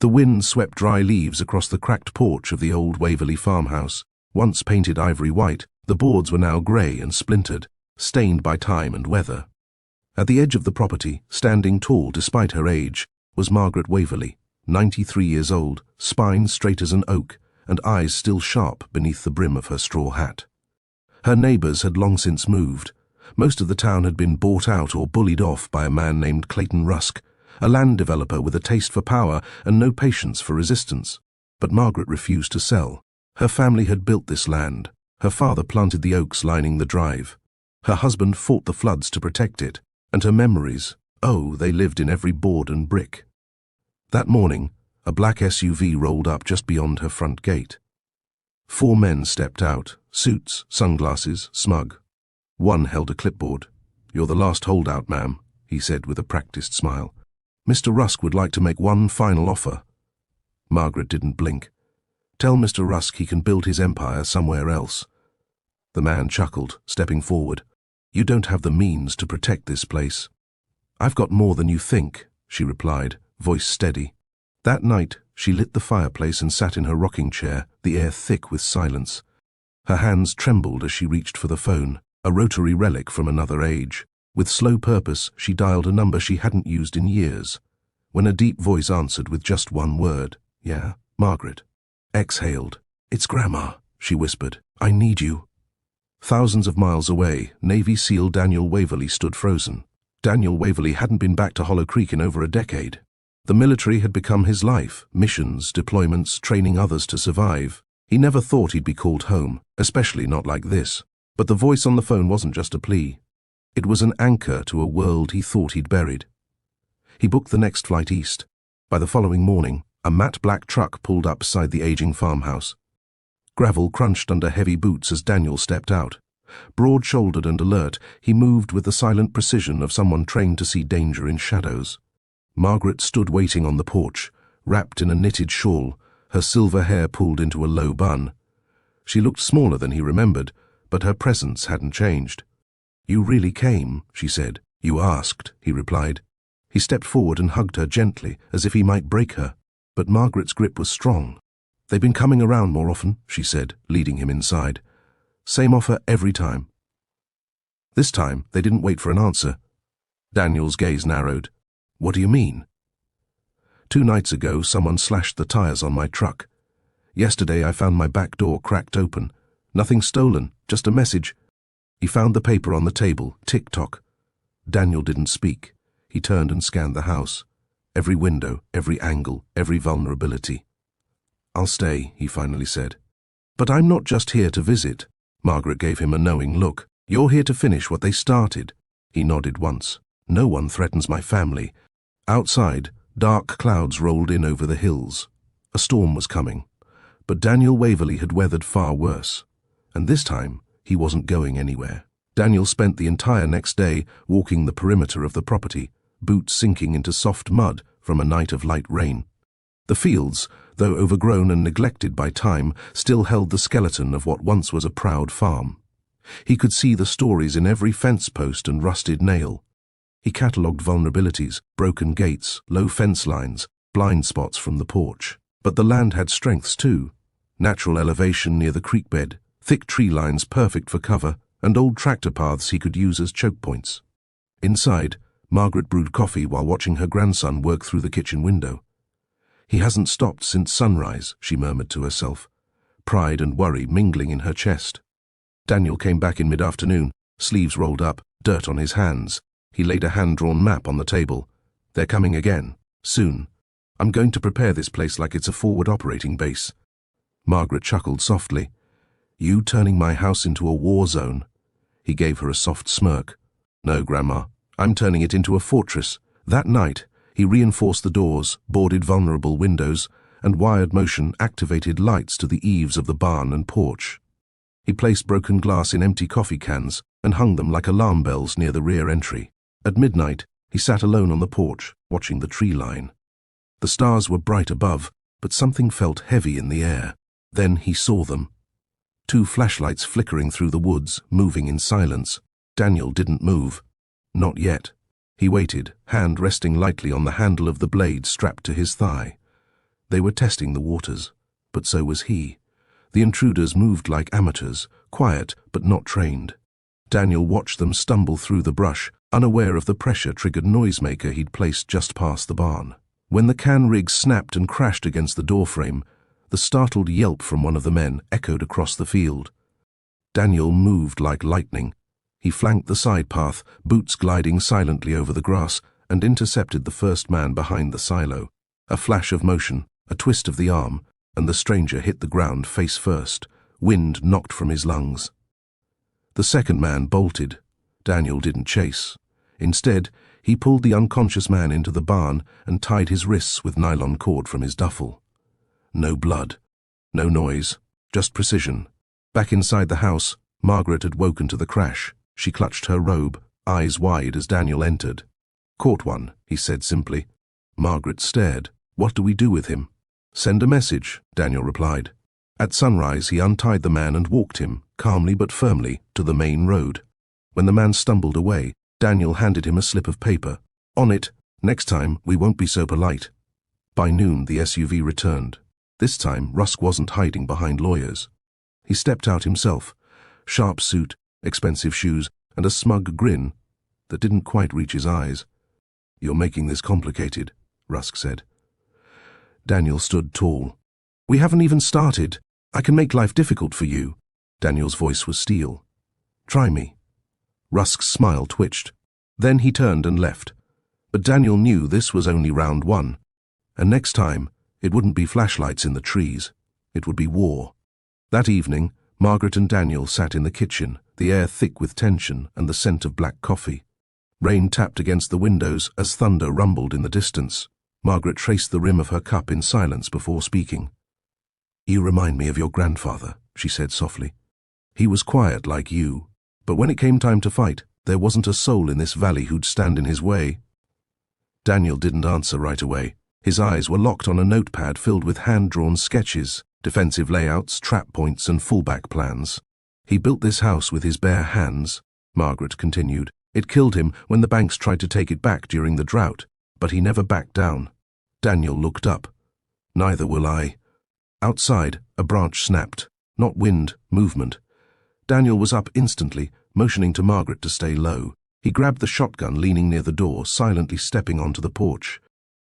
The wind swept dry leaves across the cracked porch of the old Waverley farmhouse. Once painted ivory white, the boards were now grey and splintered, stained by time and weather. At the edge of the property, standing tall despite her age, was Margaret Waverley, 93 years old, spine straight as an oak, and eyes still sharp beneath the brim of her straw hat. Her neighbours had long since moved. Most of the town had been bought out or bullied off by a man named Clayton Rusk, a land developer with a taste for power and no patience for resistance. But Margaret refused to sell. Her family had built this land. Her father planted the oaks lining the drive. Her husband fought the floods to protect it, and her memories, oh, they lived in every board and brick. That morning, a black SUV rolled up just beyond her front gate. 4 men stepped out, suits, sunglasses, smug. One held a clipboard. "You're the last holdout, ma'am," he said with a practiced smile. "Mr. Rusk would like to make one final offer." Margaret didn't blink. "Tell Mr. Rusk he can build his empire somewhere else." The man chuckled, stepping forward. "You don't have the means to protect this place." "I've got more than you think," she replied, voice steady. That night, she lit the fireplace and sat in her rocking chair, the air thick with silence. Her hands trembled as she reached for the phone, a rotary relic from another age. With slow purpose, she dialed a number she hadn't used in years. When a deep voice answered with just one word, "Yeah, Margaret." Exhaled. "It's Grandma," she whispered. "I need you." Thousands of miles away, Navy SEAL Daniel Waverley stood frozen. Daniel Waverley hadn't been back to Hollow Creek in over a decade. The military had become his life, missions, deployments, training others to survive. He never thought he'd be called home, especially not like this. But the voice on the phone wasn't just a plea. It was an anchor to a world he thought he'd buried. He booked the next flight east. By the following morning, a matte black truck pulled up beside the aging farmhouse. Gravel crunched under heavy boots as Daniel stepped out. Broad-shouldered and alert, he moved with the silent precision of someone trained to see danger in shadows. Margaret stood waiting on the porch, wrapped in a knitted shawl, her silver hair pulled into a low bun. She looked smaller than he remembered, but her presence hadn't changed. "You really came," she said. "You asked," he replied. He stepped forward and hugged her gently, as if he might break her. But Margaret's grip was strong. "They've been coming around more often," she said, leading him inside. "Same offer every time." This time, they didn't wait for an answer. Daniel's gaze narrowed. "What do you mean?" 2 nights ago, someone slashed the tires on my truck. Yesterday, I found my back door cracked open. Nothing stolen, just a message. He found the paper on the table, tick-tock. Daniel didn't speak. He turned and scanned the house. Every window, every angle, every vulnerability. "I'll stay," he finally said. "But I'm not just here to visit." Margaret gave him a knowing look. "You're here to finish what they started." He nodded once. "No one threatens my family." Outside, dark clouds rolled in over the hills. A storm was coming. But Daniel Waverley had weathered far worse. And this time, he wasn't going anywhere. Daniel spent the entire next day walking the perimeter of the property, boots sinking into soft mud from a night of light rain. The fields, though overgrown and neglected by time, still held the skeleton of what once was a proud farm. He could see the stories in every fence post and rusted nail. He catalogued vulnerabilities, broken gates, low fence lines, blind spots from the porch. But the land had strengths too. Natural elevation near the creek bed, thick tree lines perfect for cover, and old tractor paths he could use as choke points. Inside, Margaret brewed coffee while watching her grandson work through the kitchen window. "He hasn't stopped since sunrise," she murmured to herself, pride and worry mingling in her chest. Daniel came back in mid-afternoon, sleeves rolled up, dirt on his hands. He laid a hand-drawn map on the table. "They're coming again. Soon. I'm going to prepare this place like it's a forward operating base." Margaret chuckled softly. "You turning my house into a war zone?" He gave her a soft smirk. "No, Grandma. I'm turning it into a fortress." That night, he reinforced the doors, boarded vulnerable windows, and wired motion activated lights to the eaves of the barn and porch. He placed broken glass in empty coffee cans and hung them like alarm bells near the rear entry. At midnight, he sat alone on the porch, watching the tree line. The stars were bright above, but something felt heavy in the air. Then he saw them. 2 flashlights flickering through the woods, moving in silence. Daniel didn't move. Not yet. He waited, hand resting lightly on the handle of the blade strapped to his thigh. They were testing the waters, but so was he. The intruders moved like amateurs, quiet but not trained. Daniel watched them stumble through the brush, unaware of the pressure-triggered noisemaker he'd placed just past the barn. When the can rig snapped and crashed against the doorframe, the startled yelp from one of the men echoed across the field. Daniel moved like lightning. He flanked the side path, boots gliding silently over the grass, and intercepted the first man behind the silo. A flash of motion, a twist of the arm, and the stranger hit the ground face first, wind knocked from his lungs. The second man bolted. Daniel didn't chase. Instead, he pulled the unconscious man into the barn and tied his wrists with nylon cord from his duffel. No blood, no noise, just precision. Back inside the house, Margaret had woken to the crash. She clutched her robe, eyes wide as Daniel entered. "Caught one," he said simply. Margaret stared. "What do we do with him?" "Send a message," Daniel replied. At sunrise, he untied the man and walked him, calmly but firmly, to the main road. When the man stumbled away, Daniel handed him a slip of paper. On it, "Next time, we won't be so polite." By noon, the SUV returned. This time, Rusk wasn't hiding behind lawyers. He stepped out himself, sharp suit, expensive shoes, and a smug grin that didn't quite reach his eyes. "You're making this complicated," Rusk said. Daniel stood tall. "We haven't even started. I can make life difficult for you." Daniel's voice was steel. "Try me." Rusk's smile twitched. Then he turned and left. But Daniel knew this was only round one. And next time, it wouldn't be flashlights in the trees. It would be war. That evening, Margaret and Daniel sat in the kitchen, the air thick with tension and the scent of black coffee. Rain tapped against the windows as thunder rumbled in the distance. Margaret traced the rim of her cup in silence before speaking. "You remind me of your grandfather," she said softly. "He was quiet like you, but when it came time to fight, there wasn't a soul in this valley who'd stand in his way." Daniel didn't answer right away. His eyes were locked on a notepad filled with hand-drawn sketches, defensive layouts, trap points, and fallback plans. "He built this house with his bare hands," Margaret continued. "It killed him when the banks tried to take it back during the drought, but he never backed down." Daniel looked up. "Neither will I." Outside, a branch snapped. Not wind, movement. Daniel was up instantly, motioning to Margaret to stay low. He grabbed the shotgun leaning near the door, silently stepping onto the porch.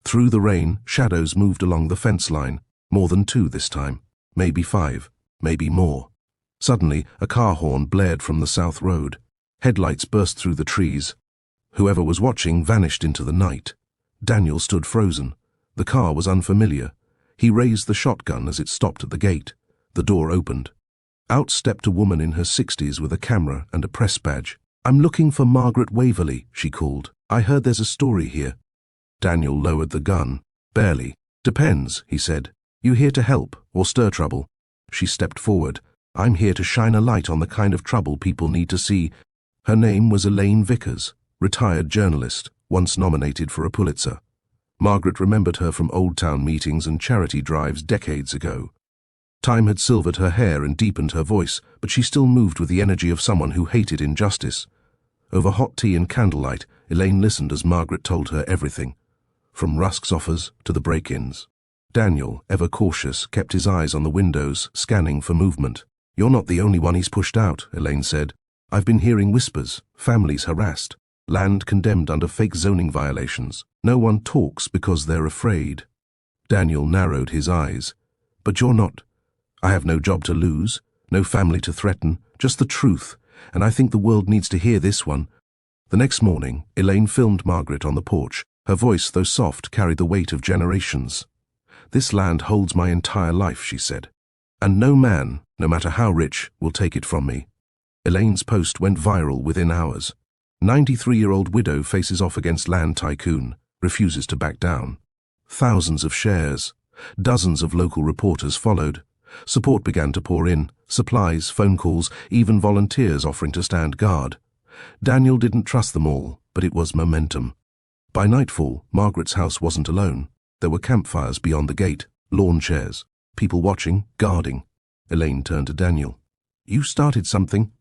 Through the rain, shadows moved along the fence line. More than two this time. Maybe 5, maybe more. Suddenly, a car horn blared from the south road. Headlights burst through the trees. Whoever was watching vanished into the night. Daniel stood frozen. The car was unfamiliar. He raised the shotgun as it stopped at the gate. The door opened. Out stepped a woman in her 60s with a camera and a press badge. "I'm looking for Margaret Waverley," she called. "I heard there's a story here." Daniel lowered the gun. "Barely. Depends," he said. "You here to help or stir trouble?" She stepped forward. "I'm here to shine a light on the kind of trouble people need to see." Her name was Elaine Vickers, retired journalist, once nominated for a Pulitzer. Margaret remembered her from Old Town meetings and charity drives decades ago. Time had silvered her hair and deepened her voice, but she still moved with the energy of someone who hated injustice. Over hot tea and candlelight, Elaine listened as Margaret told her everything, from Rusk's offers to the break-ins. Daniel, ever cautious, kept his eyes on the windows, scanning for movement. "You're not the only one he's pushed out," Elaine said. "I've been hearing whispers, families harassed, land condemned under fake zoning violations. No one talks because they're afraid." Daniel narrowed his eyes. "But you're not. I have no job to lose, no family to threaten, just the truth, and I think the world needs to hear this one." The next morning, Elaine filmed Margaret on the porch. Her voice, though soft, carried the weight of generations. "This land holds my entire life," she said. "And no man, no matter how rich, will take it from me." Elaine's post went viral within hours. 93-year-old widow faces off against land tycoon, refuses to back down. Thousands of shares. Dozens of local reporters followed. Support began to pour in, supplies, phone calls, even volunteers offering to stand guard. Daniel didn't trust them all, but it was momentum. By nightfall, Margaret's house wasn't alone. There were campfires beyond the gate, lawn chairs, people watching, guarding. Elaine turned to Daniel. "You started something?"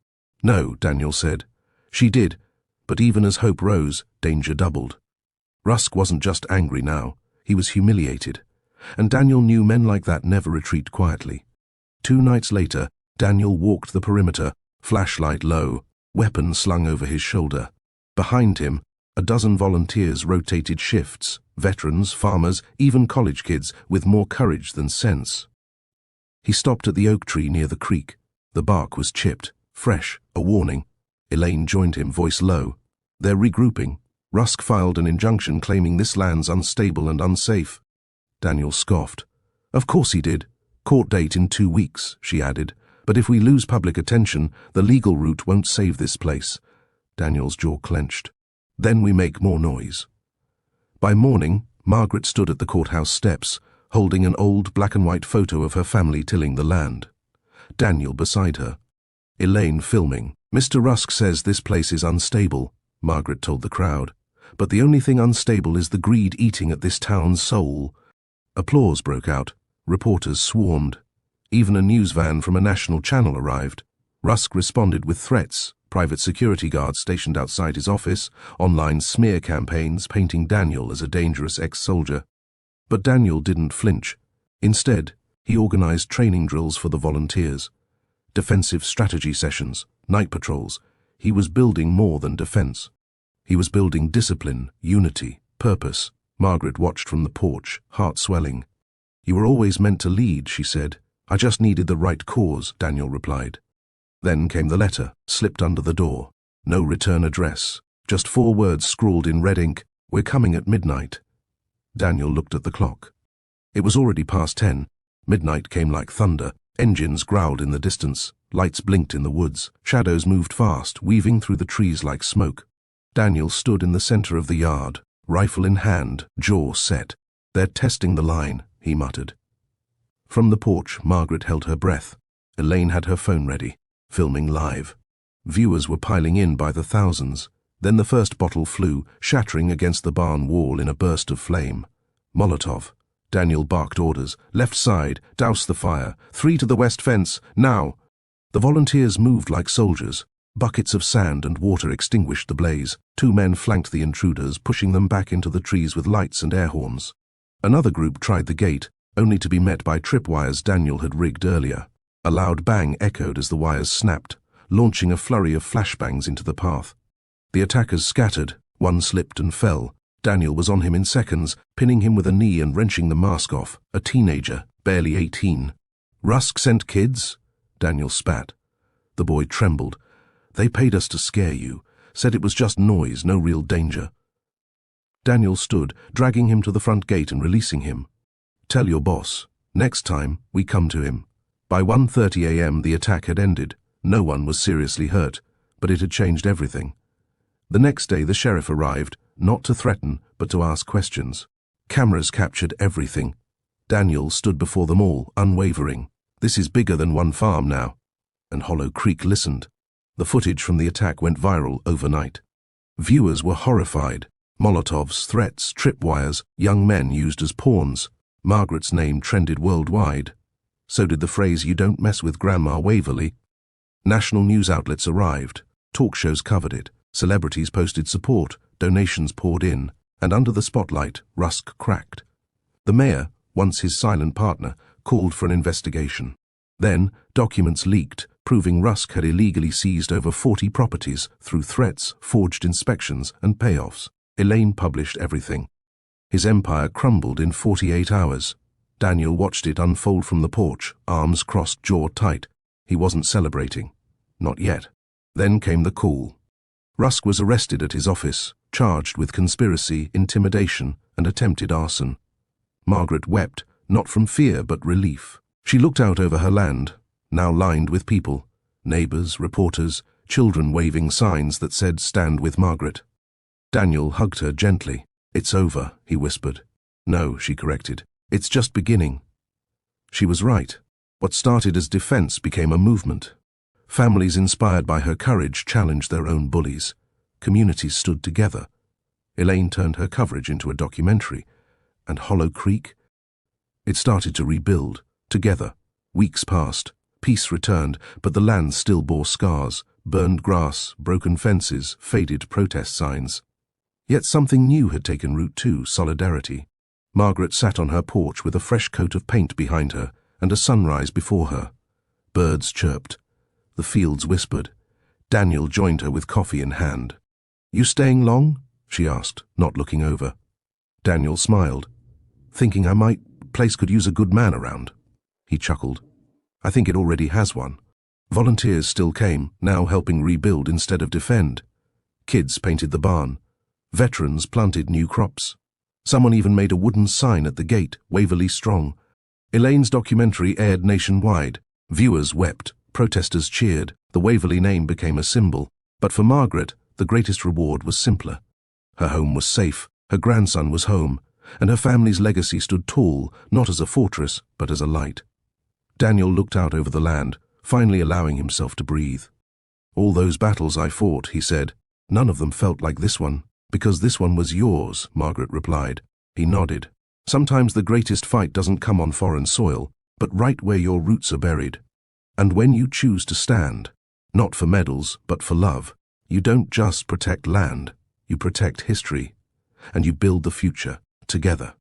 "No," Daniel said. "She did, but even as hope rose, danger doubled." Rusk wasn't just angry now. He was humiliated. And Daniel knew men like that never retreat quietly. 2 nights later, Daniel walked the perimeter, flashlight low, weapon slung over his shoulder. Behind him, a dozen volunteers rotated shifts, veterans, farmers, even college kids with more courage than sense. He stopped at the oak tree near the creek. The bark was chipped, fresh, a warning. Elaine joined him, voice low. They're regrouping. Rusk filed an injunction claiming this land's unstable and unsafe. Daniel scoffed. Of course he did. Court date in 2 weeks, she added. But if we lose public attention, the legal route won't save this place. Daniel's jaw clenched. Then we make more noise. By morning, Margaret stood at the courthouse steps, holding an old black-and-white photo of her family tilling the land. Daniel beside her. Elaine filming. Mr. Rusk says this place is unstable, Margaret told the crowd. But the only thing unstable is the greed eating at this town's soul. Applause broke out. Reporters swarmed. Even a news van from a national channel arrived. Rusk responded with threats, private security guards stationed outside his office, online smear campaigns painting Daniel as a dangerous ex-soldier. But Daniel didn't flinch. Instead, he organized training drills for the volunteers. Defensive strategy sessions, night patrols. He was building more than defense. He was building discipline, unity, purpose. Margaret watched from the porch, heart swelling. You were always meant to lead, she said. I just needed the right cause, Daniel replied. Then came the letter, slipped under the door. No return address, just 4 words scrawled in red ink. We're coming at midnight. Daniel looked at the clock. It was already past 10. Midnight came like thunder. Engines growled in the distance. Lights blinked in the woods. Shadows moved fast, weaving through the trees like smoke. Daniel stood in the center of the yard, rifle in hand, jaw set. They're testing the line, he muttered. From the porch, Margaret held her breath. Elaine had her phone ready, filming live. Viewers were piling in by the thousands. Then the first bottle flew, shattering against the barn wall in a burst of flame. Molotov. Daniel barked orders. Left side, douse the fire. 3 to the west fence, now. The volunteers moved like soldiers. Buckets of sand and water extinguished the blaze. 2 men flanked the intruders, pushing them back into the trees with lights and air horns. Another group tried the gate, only to be met by tripwires Daniel had rigged earlier. A loud bang echoed as the wires snapped, launching a flurry of flashbangs into the path. The attackers scattered. One slipped and fell. Daniel was on him in seconds, pinning him with a knee and wrenching the mask off. A teenager, barely 18. Rusk sent kids? Daniel spat. The boy trembled. They paid us to scare you. Said it was just noise, no real danger. Daniel stood, dragging him to the front gate and releasing him. Tell your boss. Next time, we come to him. By 1:30 a.m. the attack had ended. No one was seriously hurt, but it had changed everything. The next day the sheriff arrived, not to threaten, but to ask questions. Cameras captured everything. Daniel stood before them all, unwavering. This is bigger than one farm now. And Hollow Creek listened. The footage from the attack went viral overnight. Viewers were horrified. Molotovs, threats, tripwires, young men used as pawns. Margaret's name trended worldwide. So did the phrase, "You don't mess with Grandma Waverly." National news outlets arrived. Talk shows covered it. Celebrities posted support. Donations poured in. And under the spotlight, Rusk cracked. The mayor, once his silent partner, called for an investigation. Then, documents leaked, proving Rusk had illegally seized over 40 properties through threats, forged inspections, and payoffs. Elaine published everything. His empire crumbled in 48 hours. Daniel watched it unfold from the porch, arms crossed, jaw tight. He wasn't celebrating. Not yet. Then came the call. Rusk was arrested at his office, charged with conspiracy, intimidation, and attempted arson. Margaret wept, not from fear but relief. She looked out over her land, now lined with people, neighbors, reporters, children waving signs that said, "Stand with Margaret." Daniel hugged her gently. "It's over," he whispered. "No," she corrected. "It's just beginning." She was right. What started as defense became a movement. Families inspired by her courage challenged their own bullies. Communities stood together. Elaine turned her coverage into a documentary. And Hollow Creek? It started to rebuild, together. Weeks passed. Peace returned, but the land still bore scars, burned grass, broken fences, faded protest signs. Yet something new had taken root too, solidarity. Margaret sat on her porch with a fresh coat of paint behind her and a sunrise before her. Birds chirped. The fields whispered. Daniel joined her with coffee in hand. "You staying long?" she asked, not looking over. Daniel smiled. "Thinking place could use a good man around." He chuckled. "I think it already has one." Volunteers still came, now helping rebuild instead of defend. Kids painted the barn. Veterans planted new crops. Someone even made a wooden sign at the gate, "Waverley Strong." Elaine's documentary aired nationwide. Viewers wept, protesters cheered, the Waverley name became a symbol. But for Margaret, the greatest reward was simpler. Her home was safe, her grandson was home, and her family's legacy stood tall, not as a fortress, but as a light. Daniel looked out over the land, finally allowing himself to breathe. "All those battles I fought," he said, "none of them felt like this one." "Because this one was yours," Margaret replied. He nodded. "Sometimes the greatest fight doesn't come on foreign soil, but right where your roots are buried. And when you choose to stand, not for medals, but for love, you don't just protect land, you protect history, and you build the future together."